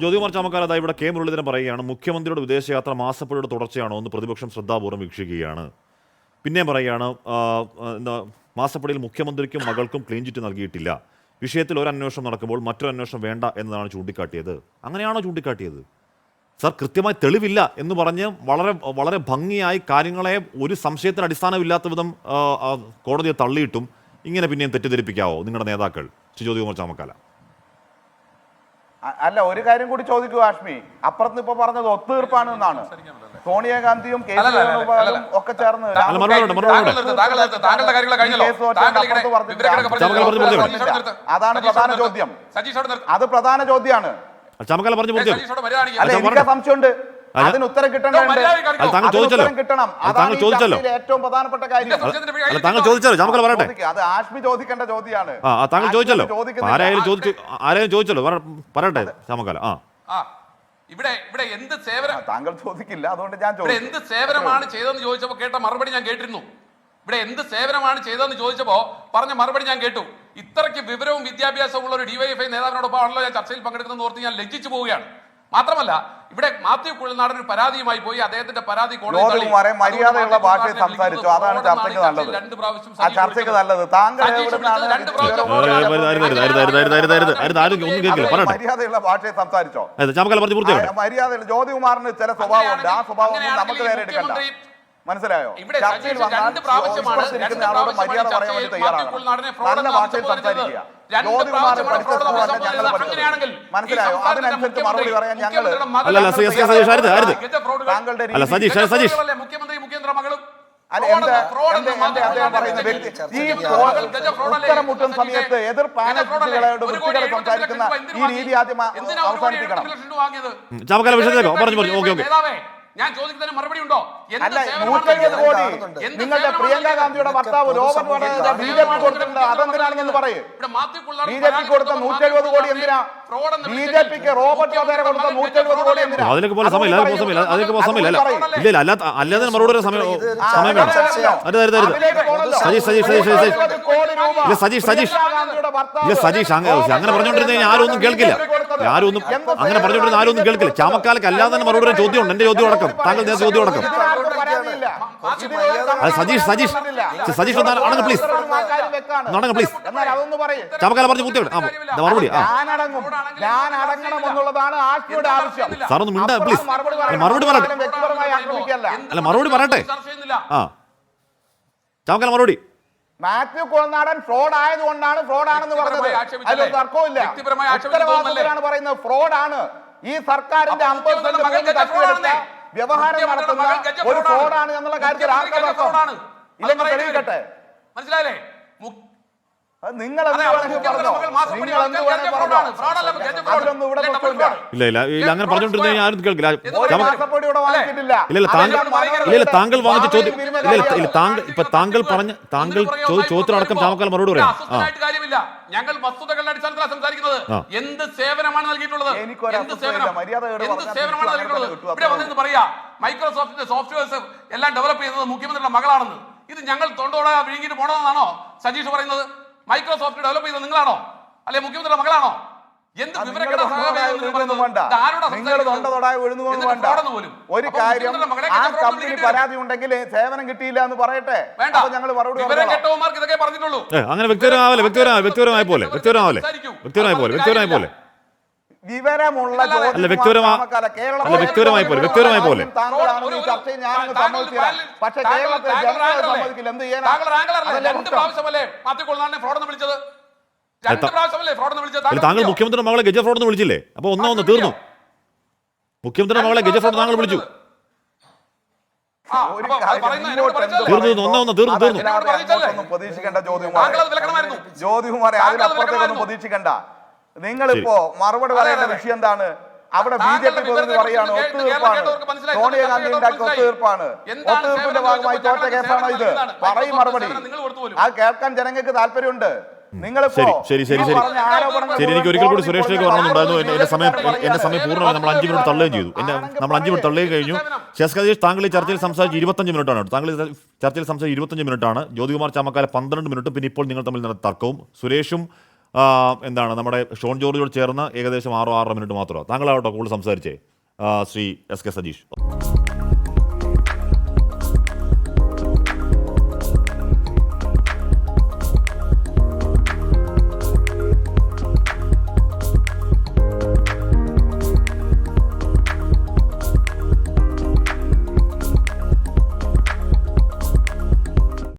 ജ്യോതികുമാർ ചാമക്കാല ഇവിടെ കെ മുരളീധരൻ പറയുകയാണ് മുഖ്യമന്ത്രിയുടെ വിദേശയാത്ര മാസപ്പടിയുടെ തുടർച്ചയാണോ എന്ന് പ്രതിപക്ഷം ശ്രദ്ധാപൂർവ്വം വീക്ഷിക്കുകയാണ്. പിന്നെയും പറയുകയാണ് എന്താ മാസപ്പടിയിൽ മുഖ്യമന്ത്രിക്കും മകൾക്കും ക്ലീൻ ചിറ്റ് നൽകിയിട്ടില്ല. വിഷയത്തിൽ ഒരു അന്വേഷണം നടക്കുമ്പോൾ മറ്റൊരു അന്വേഷണം വേണ്ട എന്നതാണ് ചൂണ്ടിക്കാട്ടിയത്. അങ്ങനെയാണോ ചൂണ്ടിക്കാട്ടിയത്? സർ, കൃത്യമായി തെളിവില്ല എന്ന് പറഞ്ഞ് വളരെ വളരെ ഭംഗിയായി കാര്യങ്ങളെ ഒരു സംശയത്തിന് അടിസ്ഥാനമില്ലാത്ത വിധം കോടതിയെ തള്ളിയിട്ടും ഇങ്ങനെ പിന്നെയും തെറ്റിദ്ധരിപ്പിക്കാവോ നിങ്ങളുടെ നേതാക്കൾ? ജ്യോതികുമാർ ചാമക്കാല. അല്ല, ഒരു കാര്യം കൂടി ചോദിക്കൂ ആഷ്മി. അപ്പുറത്ത് ഇപ്പൊ പറഞ്ഞത് ഒത്തുതീർപ്പാണ് എന്നാണ്. സോണിയാഗാന്ധിയും കെ സി വേണുഗോപാലും ഒക്കെ ചേർന്ന് അതാണ് പ്രധാന ചോദ്യം. അത് പ്രധാന ചോദ്യമാണ്. അല്ല, എനിക്ക് സംശയമുണ്ട്. അതിന് ഉത്തരം കിട്ടണം. ഏറ്റവും പ്രധാനപ്പെട്ട കാര്യം അത് ആഷ്മി ചോദിക്കേണ്ട ചോദ്യമാണ്. താങ്കൾ ചോദിച്ചല്ലോ, ആരെയും ചോദിച്ചല്ലോ, പറയട്ടെ ചാമക്കാല. ഇവിടെ എന്ത് സേവനം താങ്കൾ ചോദിക്കില്ല, അതുകൊണ്ട് ഞാൻ എന്ത് സേവനമാണ് ചെയ്തതെന്ന് ചോദിച്ചപ്പോ കേട്ട മറുപടി ഞാൻ കേട്ടിരുന്നു. ഇവിടെ എന്ത് സേവനമാണ് ചെയ്തതെന്ന് ചോദിച്ചപ്പോ പറഞ്ഞ മറുപടി ഞാൻ കേട്ടു. ഇത്രയ്ക്ക് വിവരവും വിദ്യാഭ്യാസവും ഉള്ള ഒരു ഡിവൈഎഫ്ഐ നേതാവിനോടൊപ്പമാണല്ലോ ഞാൻ ചർച്ചയിൽ പങ്കെടുക്കുന്നത് ഓർത്ത് ഞാൻ ലജ്ജിച്ചു പോവുകയാണ്. മാത്രമല്ല, ഇവിടെ മാത്യു കുഴൽനാടൻ ഒരു പരാതിയുമായി പോയി അദ്ദേഹത്തിന്റെ പരാതി മര്യാദയുള്ള ഭാഷയിൽ സംസാരിച്ചു. അതാണ് ചർച്ചയ്ക്ക് നല്ലത്. ആ ചർച്ചയ്ക്ക് നല്ലത്. മര്യാദയുള്ള ഭാഷയിൽ സംസാരിച്ചോ? മര്യാദ. ജ്യോതികുമാറിന് ചില സ്വഭാവമുണ്ട്. ആ സ്വഭാവം നമുക്ക് നേരെ എടുക്കണ്ട. മനസ്സിലായോ? ചർച്ചയിൽ വന്നാൽ ആളോട് മര്യാദ പറയാൻ വേണ്ടി തയ്യാറാണ്. നല്ല ഭാഷയിൽ സംസാരിക്കുക. ജ്യോതികുമാർ പഠിച്ച ഞങ്ങൾ പഠിച്ചത് മനസ്സിലായോ? അതിനനുസരിച്ച് മറുപടി പറയാൻ ഞങ്ങള് ഉത്തരം മുട്ടുന്ന സമയത്ത് എതിർ പാനലിസ്റ്റുകളോട് വൃത്തികളെ സംസാരിക്കുന്ന ഈ രീതി ആദ്യം അവസാനിപ്പിക്കണം. ഞാൻ ചോദിക്കുന്നതിന് മറുപടി ഉണ്ടോ? നിങ്ങളുടെ പ്രിയങ്ക ഗാന്ധിയുടെ ഭർത്താവ് റോബർട്ട് ബി ജെ പി കൊടുത്തിട്ടുണ്ട്. അതെന്തിനാണെന്ന് പറയും. ബി ജെ പി കൊടുത്ത 170 കോടി എന്തിനാ? ബി ജെ പിക്ക് റോബർട്ട് വധേര കൊടുത്ത 170 കോടി എന്തിനാ? അതിലേക്ക് പോലെ സമയമില്ല. അല്ലാതെ മറുപടി സമയം വേണം. സജീഷ് അങ്ങനെ പറഞ്ഞോണ്ടിരുന്ന ആരും ഒന്നും കേൾക്കില്ല. അങ്ങനെ പറഞ്ഞോണ്ടിരുന്ന ആരും ഒന്നും കേൾക്കില്ല. ചാമക്കാലക്ക് അല്ലാതെ തന്നെ മറുപടി ചോദ്യം ഉണ്ട്. എന്റെ ചോദ്യം അടക്കം, താങ്കൾ ചോദ്യം അടക്കം. സജീഷ് അടങ്ങ് പ്ലീസ്, അടങ്ങ് പ്ലീസ്. ചാമക്കാല പറഞ്ഞ ബുദ്ധിമുട്ട് മറുപടി സാറൊന്ന് മിണ്ട പ്ലീസ്. മറുപടി പറയട്ടെ. അല്ല, മറുപടി പറയട്ടെ. ചാമക്കാല മറുപടി. മാത്യു കുഴൽനാടൻ ഫ്രോഡ് ആയതുകൊണ്ടാണ് ഫ്രോഡാണെന്ന് പറഞ്ഞത്. അതിലൊരു തർക്കവുമില്ല. ഉത്തരവാദിത്തത്തിലാണ് പറയുന്നത് ഫ്രോഡാണ്. ഈ സർക്കാരിന്റെ 50% വ്യവഹാരം നടത്തുന്ന ഒരു ഫ്രോഡാണ് എന്നുള്ള കാര്യത്തിൽ ഇല്ലെങ്കിൽ തെളിയിക്കട്ടെ. മനസ്സിലായില്ലേ? നിങ്ങൾ എന്ത് വേണമെങ്കിൽ പറഞ്ഞോ. നിങ്ങൾ എന്ത് വേണമെങ്കിൽ പറഞ്ഞോ. അതിലൊന്നും ഇവിടെ പ്രശ്നമില്ല. ഇല്ല അങ്ങനെ പറഞ്ഞോണ്ടിരുന്ന ആരും കേൾക്കില്ല. മാസപ്പടിയുടെ വാങ്ങിച്ചിട്ടില്ല. താങ്കൾ വാങ്ങിച്ച ചോദ്യം താങ്കൾ പറഞ്ഞ ചോദ്യത്തിനടക്കം ചാമക്കാല മറുപടി പറയാം. കാര്യമില്ല. ഞങ്ങൾ വസ്തുതകളുടെ അടിസ്ഥാനത്തിലാണ് സംസാരിക്കുന്നത്. എന്ത് സേവനമാണ് നൽകിയിട്ടുള്ളത്? എന്ത് സേവനമാണ് നൽകിയിട്ടുള്ളത്? ഇവിടെ വന്നിരുന്ന് പറയാ മൈക്രോസോഫ്റ്റിന്റെ സോഫ്റ്റ്വെയർസ് എല്ലാം ഡെവലപ്പ് ചെയ്തത് മുഖ്യമന്ത്രിയുടെ മകളാണെന്ന്. ഇത് ഞങ്ങൾ തൊണ്ടോടെ വിഴുങ്ങിട്ട് പോണതെന്നാണോ സജീഷ് പറയുന്നത്? മൈക്രോസോഫ്റ്റ് ഡെവലപ്പ് ചെയ്തത് നിങ്ങളാണോ? അല്ലെ മുഖ്യമന്ത്രിയുടെ മകളാണോ? എന്ത് വിവരക്കേട്? ഒരു കാര്യം, ആ കമ്പനി പരാതി ഉണ്ടെങ്കിൽ സേവനം കിട്ടിയില്ല എന്ന് പറയട്ടെ. ഞങ്ങൾ മറുപടി ഇതൊക്കെ പറഞ്ഞിട്ടുള്ളൂ. അങ്ങനെ വ്യക്തിപരമായ പോലെ വിവരമുള്ള വ്യക്തിപരമായ പോലെ പക്ഷേ കേരളത്തിലെ ജനങ്ങൾ സമ്മതിക്കില്ല. എന്ത് താങ്കൾ മുഖ്യമന്ത്രിയുടെ മകളെ ഗജ ഫ്രോഡ് എന്ന് വിളിച്ചില്ലേ? അപ്പൊ ഒന്ന് തീർന്നു. മുഖ്യമന്ത്രിയുടെ മകളെ ഗജ ഫ്രോഡ് താങ്കൾ വിളിച്ചു. പ്രതീക്ഷിക്കേണ്ട ജ്യോതികുമാരെ, അതിനപ്പുറത്തേക്കൊന്നും പ്രതീക്ഷിക്കണ്ട. നിങ്ങളിപ്പോ മറുപടി പറയേണ്ട വിഷയം എന്താണ്? അവിടെ ബി ജെ പി പ്രതിനിധി പറയാണ് ഒത്തുതീർപ്പാണ്, സോണിയാഗാന്ധി ഉണ്ടാക്കിയ ഒത്തുതീർപ്പാണ്, ഒത്തുതീർപ്പിന്റെ ഭാഗമായി തോറ്റ കേസാണോ ഇത്? പറയും മറുപടി. അത് കേൾക്കാൻ ജനങ്ങൾക്ക് താല്പര്യമുണ്ട്. ശരി എനിക്ക് ഒരിക്കൽ കൂടി സുരേഷിലേക്ക് വരണമെന്നുണ്ടായിരുന്നു. എന്റെ സമയം പൂർണ്ണമായി നമ്മൾ 5 മിനിറ്റ് തള്ളുകയും ചെയ്തു. നമ്മൾ 5 മിനിറ്റ് തള്ളുകയും കഴിഞ്ഞു. ശേഷ് താങ്കൾ ഈ ചർച്ചയിൽ സംസാരിച്ച് 25 മിനിറ്റാണ്. ചർച്ചയിൽ സംസാരിച്ച് 25 മിനിറ്റാണ്. ജ്യോതികുമാർ ചാമക്കാല 12 മിനിറ്റ്. പിന്നെ ഇപ്പോൾ നിങ്ങൾ തമ്മിൽ നടന്ന തർക്കവും സുരേഷും എന്താണ് നമ്മുടെ ഷോൺ ജോർജിയോട് ചേർന്ന് ഏകദേശം 6-6.5 മിനിറ്റ് മാത്രമാണ്. താങ്കളാവട്ടോ കൂടുതൽ സംസാരിച്ചേ ശ്രീ എസ് കെ സജീഷ്.